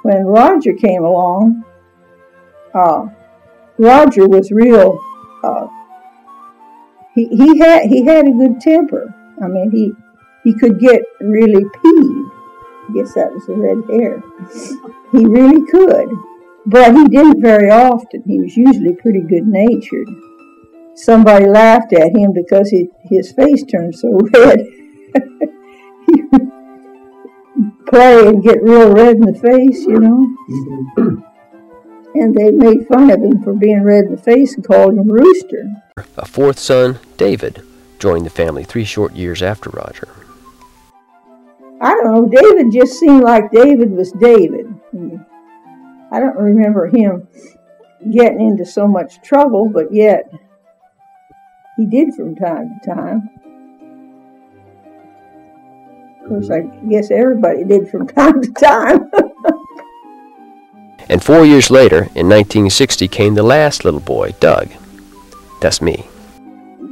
when Roger came along, Roger was real. He had a good temper. I mean, he could get really peeved. I guess that was the red hair. He really could, but he didn't very often. He was usually pretty good-natured. Somebody laughed at him because his face turned so red. He would play and get real red in the face, you know. And they made fun of him for being red in the face and called him Rooster. A fourth son, David, joined the family 3 short years after Roger. I don't know, David just seemed like David was David. I don't remember him getting into so much trouble, but yet he did from time to time. Of course, I guess everybody did from time to time. And 4 years later, in 1960, came the last little boy, Doug. That's me.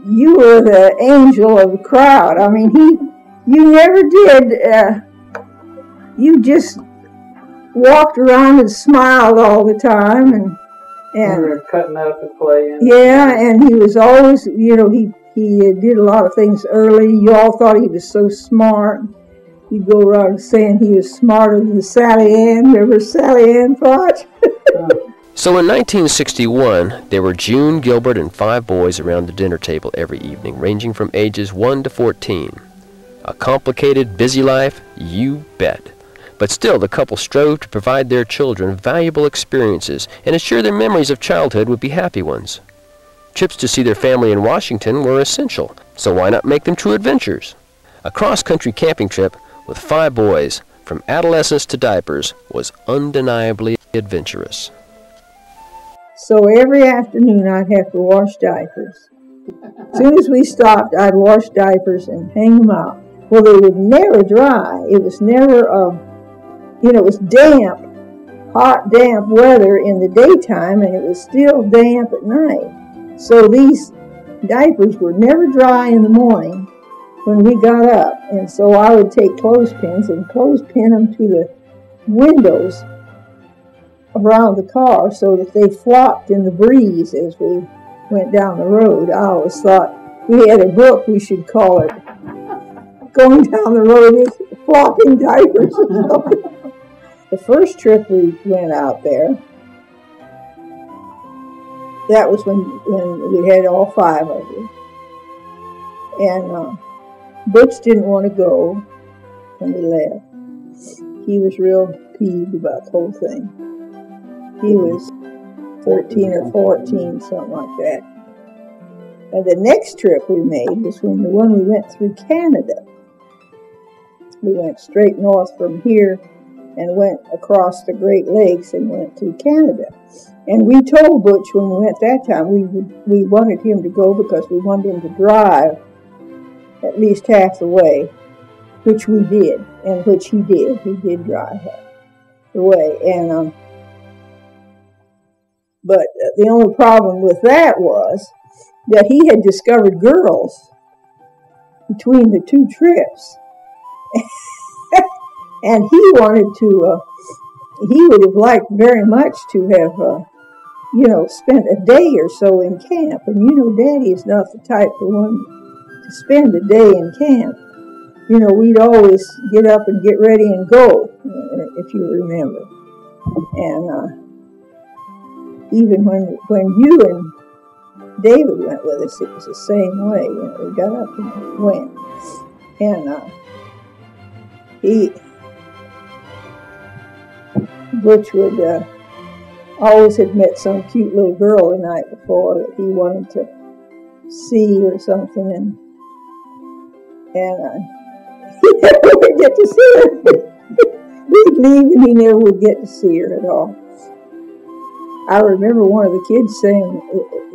You were the angel of the crowd. I mean, you never did. You just walked around and smiled all the time, and we were cutting out the play. Yeah, and he was always, you know, he did a lot of things early. You all thought he was so smart. He'd go around saying he was smarter than Sally Ann. Remember Sally Ann thought? So in 1961, there were June, Gilbert, and 5 boys around the dinner table every evening, ranging from ages 1 to 14. A complicated, busy life? You bet. But still, the couple strove to provide their children valuable experiences and ensure their memories of childhood would be happy ones. Trips to see their family in Washington were essential, so why not make them true adventures? A cross-country camping trip with 5 boys, from adolescence to diapers, was undeniably adventurous. So every afternoon I'd have to wash diapers. As soon as we stopped, I'd wash diapers and hang them out. Well, they would never dry. It was never, it was damp, hot, damp weather in the daytime, and it was still damp at night. So these diapers were never dry in the morning when we got up. And so I would take clothespins and clothespin them to the windows around the car so that they flopped in the breeze as we went down the road. I always thought we had a book, we should call it Going Down the Road with Flopping Diapers. The first trip we went out there, that was when we had all 5 of us. And Butch didn't want to go when we left. He was real peeved about the whole thing. He was 13 or 14, something like that. And the next trip we made was the one we went through Canada. We went straight north from here and went across the Great Lakes and went to Canada. And we told Butch when we went that time we wanted him to go because we wanted him to drive at least half the way, which we did, and which he did. He did drive half the way. And but the only problem with that was that he had discovered girls between the 2 trips. And he wanted to, he would have liked very much to have, spent a day or so in camp. And Daddy is not the type of one to spend a day in camp. We'd always get up and get ready and go, if you remember. And even when you and David went with us, it was the same way. We got up and went. And Butch would always had met some cute little girl the night before that he wanted to see or something, and he never would get to see her. We'd leave and he never would get to see her at all. I remember one of the kids saying,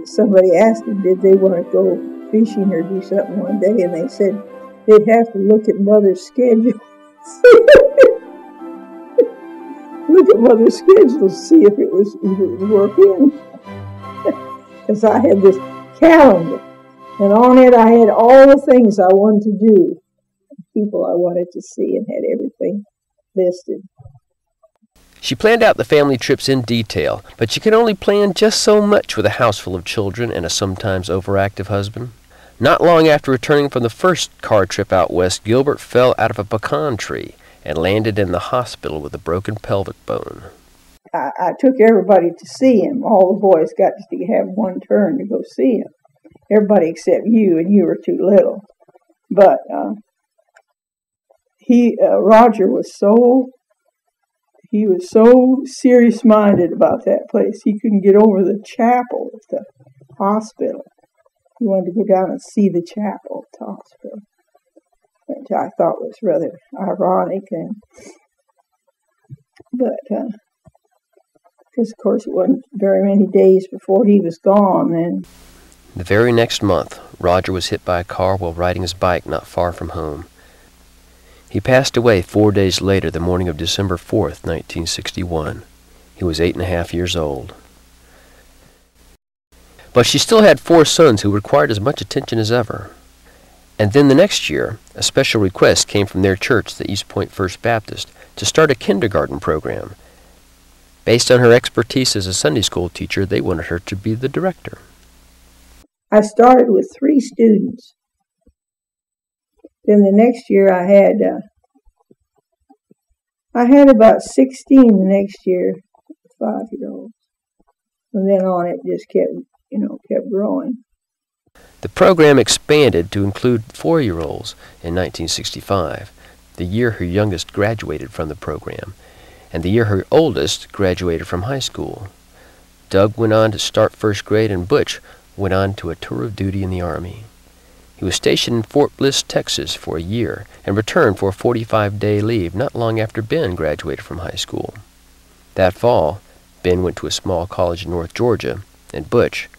somebody asked him, did they want to go fishing or do something one day, and they said they'd have to look at Mother's schedule. Look at Mother's schedule to see if it would work in. Because I had this calendar, and on it I had all the things I wanted to do, people I wanted to see, and had everything listed. She planned out the family trips in detail, but she could only plan just so much with a house full of children and a sometimes overactive husband. Not long after returning from the first car trip out west, Gilbert fell out of a pecan tree and landed in the hospital with a broken pelvic bone. I took everybody to see him. All the boys got to have one turn to go see him. Everybody except you, and you were too little. But Roger was so serious-minded about that place. He couldn't get over the chapel at the hospital. He wanted to go down and see the chapel at the hospital, which I thought was rather ironic. But because, of course, it wasn't very many days before he was gone then. The very next month, Roger was hit by a car while riding his bike not far from home. He passed away 4 days later, the morning of December 4th, 1961. He was 8.5 years old. But she still had 4 sons who required as much attention as ever. And then the next year, a special request came from their church, the East Point First Baptist, to start a kindergarten program. Based on her expertise as a Sunday school teacher, they wanted her to be the director. I started with 3 students. Then the next year I had about 16 the next year, 5-year-olds. From then on it just kept growing. The program expanded to include 4-year-olds in 1965, the year her youngest graduated from the program, and the year her oldest graduated from high school. Doug went on to start first grade, and Butch went on to a tour of duty in the Army. He was stationed in Fort Bliss, Texas for a year and returned for a 45-day leave not long after Ben graduated from high school. That fall, Ben went to a small college in North Georgia, and Butch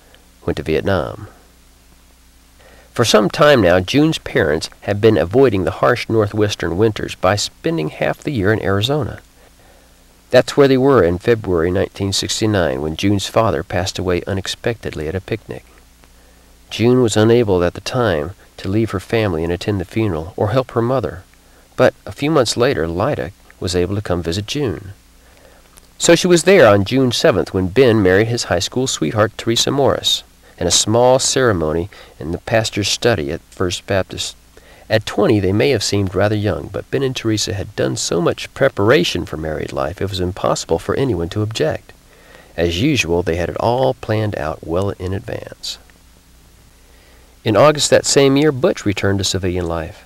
went to Vietnam. For some time now, June's parents had been avoiding the harsh northwestern winters by spending half the year in Arizona. That's where they were in February 1969 when June's father passed away unexpectedly at a picnic. June was unable at the time to leave her family and attend the funeral or help her mother, but a few months later, Lida was able to come visit June. So she was there on June 7th when Ben married his high school sweetheart, Teresa Morris, in a small ceremony in the pastor's study at First Baptist. At 20, they may have seemed rather young, but Ben and Teresa had done so much preparation for married life it was impossible for anyone to object. As usual, they had it all planned out well in advance. In August that same year, Butch returned to civilian life.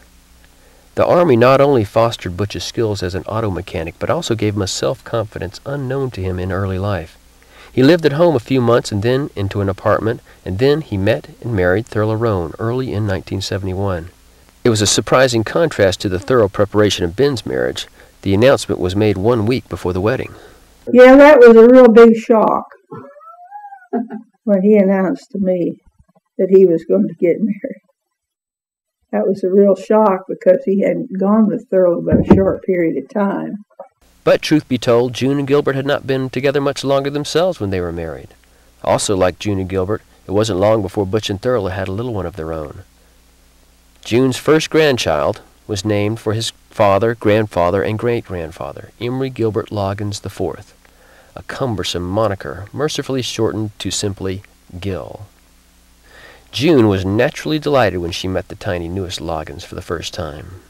The Army not only fostered Butch's skills as an auto mechanic, but also gave him a self-confidence unknown to him in early life. He lived at home a few months and then into an apartment, and then he met and married Thurla Roan early in 1971. It was a surprising contrast to the thorough preparation of Ben's marriage. The announcement was made 1 week before the wedding. Yeah, that was a real big shock when he announced to me that he was going to get married. That was a real shock because he hadn't gone with Thurl but a short period of time. But truth be told, June and Gilbert had not been together much longer themselves when they were married. Also, like June and Gilbert, it wasn't long before Butch and Thurl had a little one of their own. June's first grandchild was named for his father, grandfather, and great-grandfather, Emory Gilbert Loggins IV, a cumbersome moniker mercifully shortened to simply Gil. June was naturally delighted when she met the tiny newest Loggins for the first time.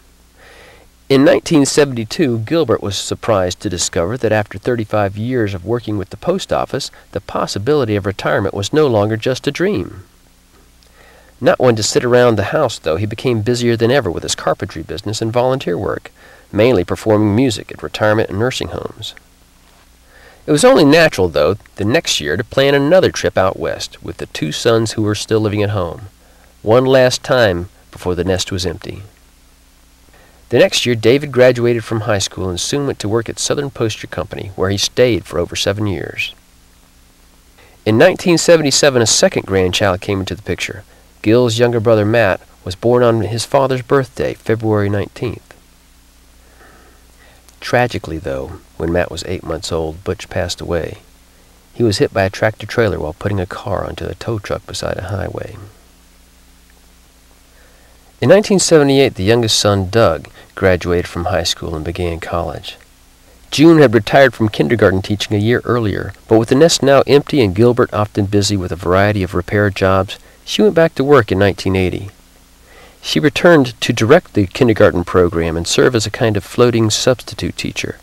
In 1972, Gilbert was surprised to discover that after 35 years of working with the post office, the possibility of retirement was no longer just a dream. Not one to sit around the house, though, he became busier than ever with his carpentry business and volunteer work, mainly performing music at retirement and nursing homes. It was only natural, though, the next year to plan another trip out west with the 2 sons who were still living at home, one last time before the nest was empty. The next year, David graduated from high school and soon went to work at Southern Poster Company, where he stayed for over 7 years. In 1977, a second grandchild came into the picture. Gil's younger brother, Matt, was born on his father's birthday, February 19th. Tragically, though, when Matt was 8 months old, Butch passed away. He was hit by a tractor-trailer while putting a car onto a tow truck beside a highway. In 1978, the youngest son, Doug, graduated from high school and began college. June had retired from kindergarten teaching a year earlier, but with the nest now empty and Gilbert often busy with a variety of repair jobs, she went back to work in 1980. She returned to direct the kindergarten program and serve as a kind of floating substitute teacher.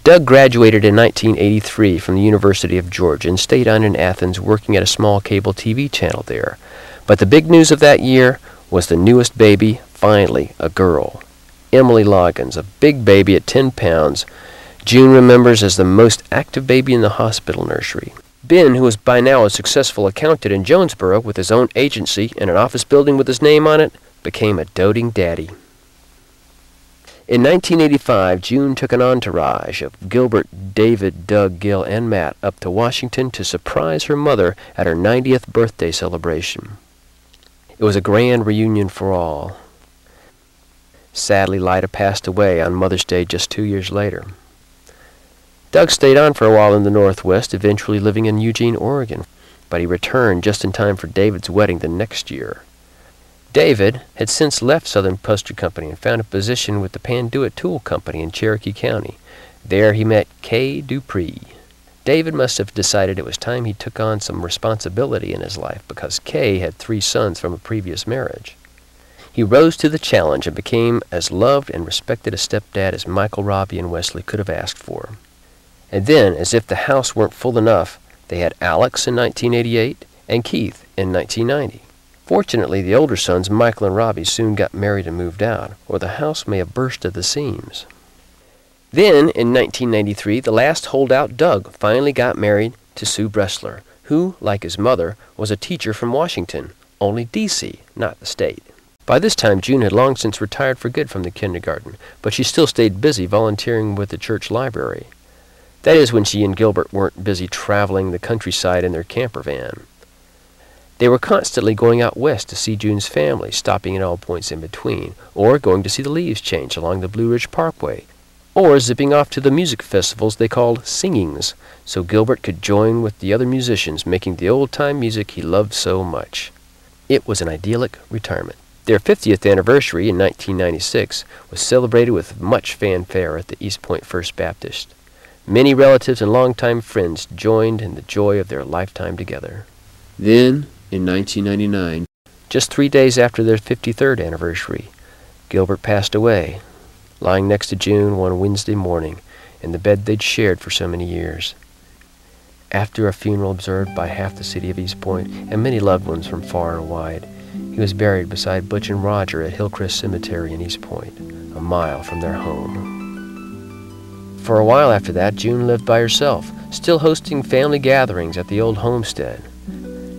Doug graduated in 1983 from the University of Georgia and stayed on in Athens working at a small cable TV channel there. But the big news of that year was the newest baby, finally a girl. Emily Loggins, a big baby at 10 pounds, June remembers as the most active baby in the hospital nursery. Ben, who was by now a successful accountant in Jonesboro with his own agency and an office building with his name on it, became a doting daddy. In 1985, June took an entourage of Gilbert, David, Doug, Gil, and Matt up to Washington to surprise her mother at her 90th birthday celebration. It was a grand reunion for all. Sadly, Lida passed away on Mother's Day just 2 years later. Doug stayed on for a while in the Northwest, eventually living in Eugene, Oregon, but he returned just in time for David's wedding the next year. David had since left Southern Poster Company and found a position with the Panduit Tool Company in Cherokee County. There he met Kay Dupree. David must have decided it was time he took on some responsibility in his life because Kay had 3 sons from a previous marriage. He rose to the challenge and became as loved and respected a stepdad as Michael, Robbie, and Wesley could have asked for. And then, as if the house weren't full enough, they had Alex in 1988 and Keith in 1990. Fortunately, the older sons, Michael and Robbie, soon got married and moved out, or the house may have burst at the seams. Then, in 1993, the last holdout, Doug, finally got married to Sue Bressler, who, like his mother, was a teacher from Washington, only D.C., not the state. By this time, June had long since retired for good from the kindergarten, but she still stayed busy volunteering with the church library. That is, when she and Gilbert weren't busy traveling the countryside in their camper van. They were constantly going out west to see June's family, stopping at all points in between, or going to see the leaves change along the Blue Ridge Parkway, or zipping off to the music festivals they called singings, so Gilbert could join with the other musicians making the old-time music he loved so much. It was an idyllic retirement. Their 50th anniversary in 1996 was celebrated with much fanfare at the East Point First Baptist. Many relatives and longtime friends joined in the joy of their lifetime together. Then, in 1999, just 3 days after their 53rd anniversary, Gilbert passed away, lying next to June one Wednesday morning in the bed they'd shared for so many years. After a funeral observed by half the city of East Point and many loved ones from far and wide, he was buried beside Butch and Roger at Hillcrest Cemetery in East Point, a mile from their home. For a while after that, June lived by herself, still hosting family gatherings at the old homestead.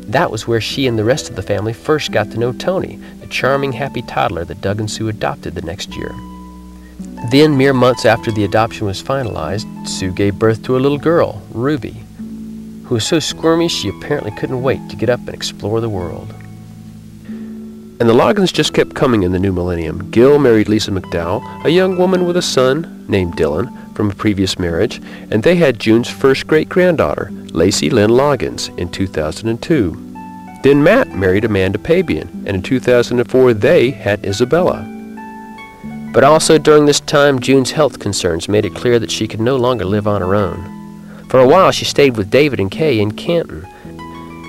That was where she and the rest of the family first got to know Tony, the charming, happy toddler that Doug and Sue adopted the next year. Then, mere months after the adoption was finalized, Sue gave birth to a little girl, Ruby, who was so squirmy she apparently couldn't wait to get up and explore the world. And the Loggins just kept coming in the new millennium. Gil married Lisa McDowell, a young woman with a son named Dylan from a previous marriage, and they had June's first great-granddaughter, Lacey Lynn Loggins, in 2002. Then Matt married Amanda Pabian, and in 2004 they had Isabella. But also during this time, June's health concerns made it clear that she could no longer live on her own. For a while she stayed with David and Kay in Canton.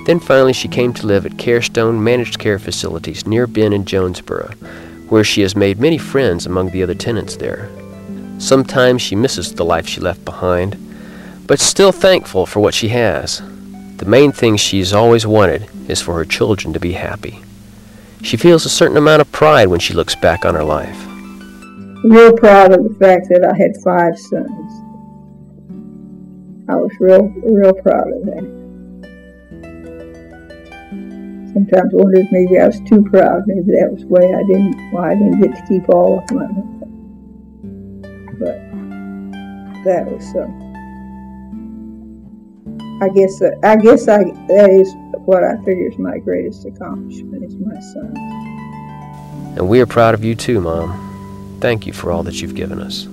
Then finally she came to live at Carestone Managed Care Facilities near Ben in Jonesboro, where she has made many friends among the other tenants there. Sometimes she misses the life she left behind, but still thankful for what she has. The main thing she's always wanted is for her children to be happy. She feels a certain amount of pride when she looks back on her life. I'm real proud of the fact that I had 5 sons. I was real proud of that. Sometimes I wonder if maybe I was too proud. Maybe that was why I didn't get to keep all of them. But that was that is what I figure is my greatest accomplishment is my sons. And we are proud of you too, Mom. Thank you for all that you've given us.